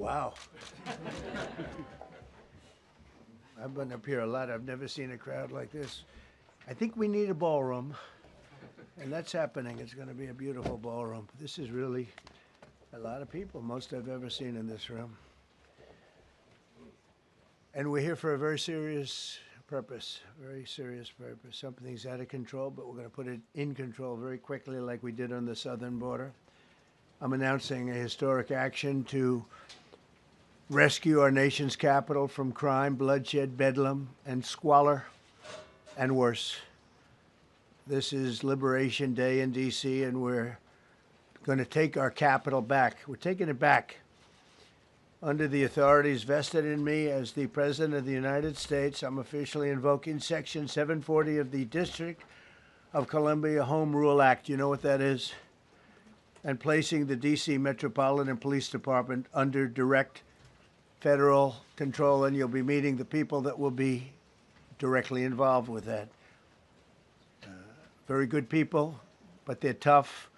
Wow. I've been up here a lot. I've never seen a crowd like this. I think we need a ballroom, and that's happening. It's going to be a beautiful ballroom. This is really a lot of people, most I've ever seen in this room. And we're here for a very serious purpose, very serious purpose. Something's out of control, but we're going to put it in control very quickly like we did on the southern border. I'm announcing a historic action to rescue our nation's capital from crime, bloodshed, bedlam, and squalor, and worse. This is Liberation Day in D.C., and we're going to take our capital back. We're taking it back under the authorities vested in me as the President of the United States. I'm officially invoking Section 740 of the District of Columbia Home Rule Act. You know what that is? And placing the D.C. Metropolitan Police Department under direct federal control, and you'll be meeting the people that will be directly involved with that. Very good people, but they're tough,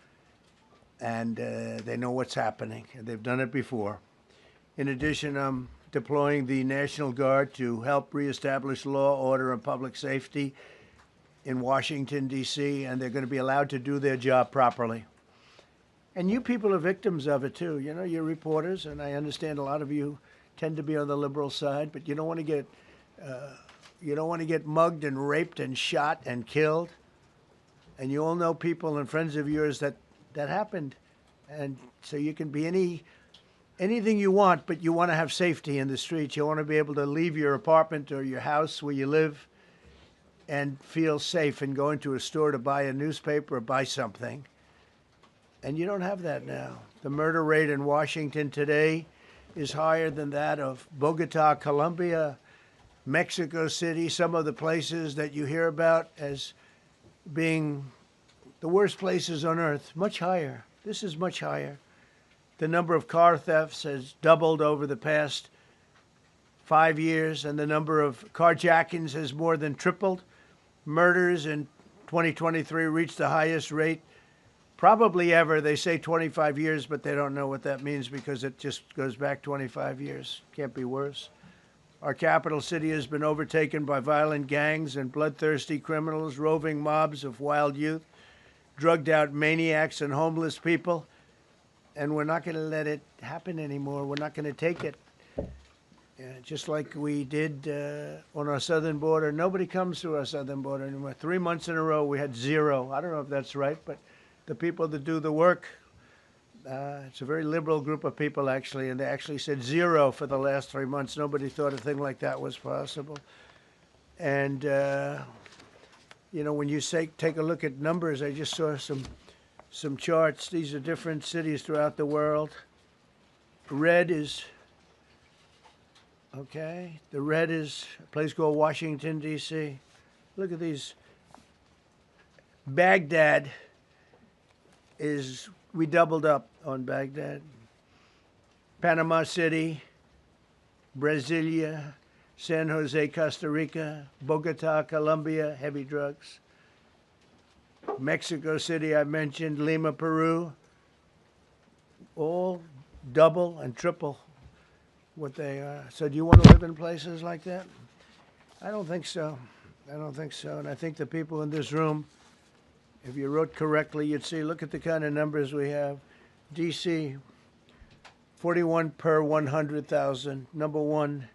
and they know what's happening, and they've done it before. In addition, I'm deploying the National Guard to help reestablish law, order, and public safety in Washington, D.C., and they're going to be allowed to do their job properly. And you people are victims of it, too. You know, you're reporters, and I understand a lot of you tend to be on the liberal side, but you don't want to get mugged and raped and shot and killed. And you all know people and friends of yours that happened. And so you can be anything you want, but you want to have safety in the streets. You want to be able to leave your apartment or your house where you live and feel safe and go into a store to buy a newspaper or buy something. And you don't have that now. The murder rate in Washington today is higher than that of Bogota, Colombia, Mexico City, some of the places that you hear about as being the worst places on earth, much higher. This is much higher. The number of car thefts has doubled over the past 5 years, and the number of carjackings has more than tripled. Murders in 2023 reached the highest rate probably ever. They say 25 years, but they don't know what that means because it just goes back 25 years. Can't be worse. Our capital city has been overtaken by violent gangs and bloodthirsty criminals, roving mobs of wild youth, drugged out maniacs and homeless people. And we're not going to let it happen anymore. We're not going to take it. Just like we did on our southern border. Nobody comes through our southern border anymore. 3 months in a row, we had zero. I don't know if that's right, but the people that do the work, it's a very liberal group of people, actually, and they actually said zero for the last 3 months. Nobody thought a thing like that was possible. And, when you take a look at numbers, I just saw some charts. These are different cities throughout the world. Red is, okay, the red is a place called Washington, D.C. Look at these. Baghdad we doubled up on Baghdad. Panama City, Brasilia, San Jose, Costa Rica, Bogota, Colombia, heavy drugs. Mexico City, I mentioned, Lima, Peru, all double and triple what they are. So do you want to live in places like that? I don't think so. I don't think so. And I think the people in this room, if you wrote correctly, you'd see, look at the kind of numbers we have. D.C., 41 per 100,000, number one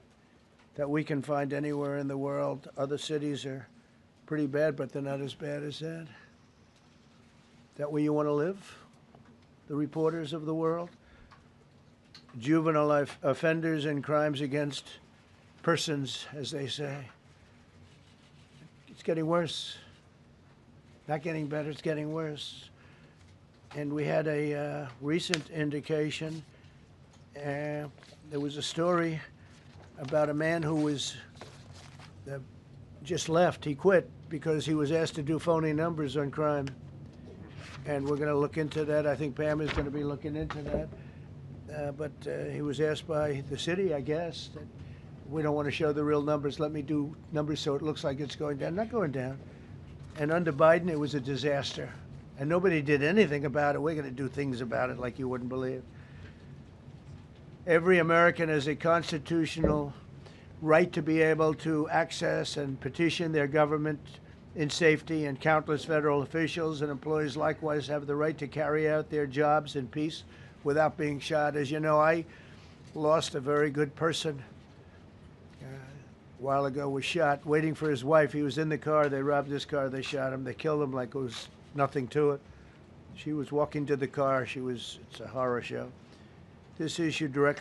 that we can find anywhere in the world. Other cities are pretty bad, but they're not as bad as that. Is that where you want to live? The reporters of the world? Juvenile offenders and crimes against persons, as they say. It's getting worse. Not getting better, it's getting worse. And we had a recent indication. There was a story about a man who was just left. He quit because he was asked to do phony numbers on crime. And we're going to look into that. I think Pam is going to be looking into that. But he was asked by the city, I guess, that we don't want to show the real numbers. Let me do numbers so it looks like it's going down. Not going down. And under Biden, it was a disaster. And nobody did anything about it. We're going to do things about it like you wouldn't believe. Every American has a constitutional right to be able to access and petition their government in safety, and countless federal officials and employees likewise have the right to carry out their jobs in peace without being shot. As you know, I lost a very good person a while ago, was shot waiting for his wife. He was in the car. They robbed his car. They shot him. They killed him like it was nothing to it. She was walking to the car. It's a horror show. This issue directly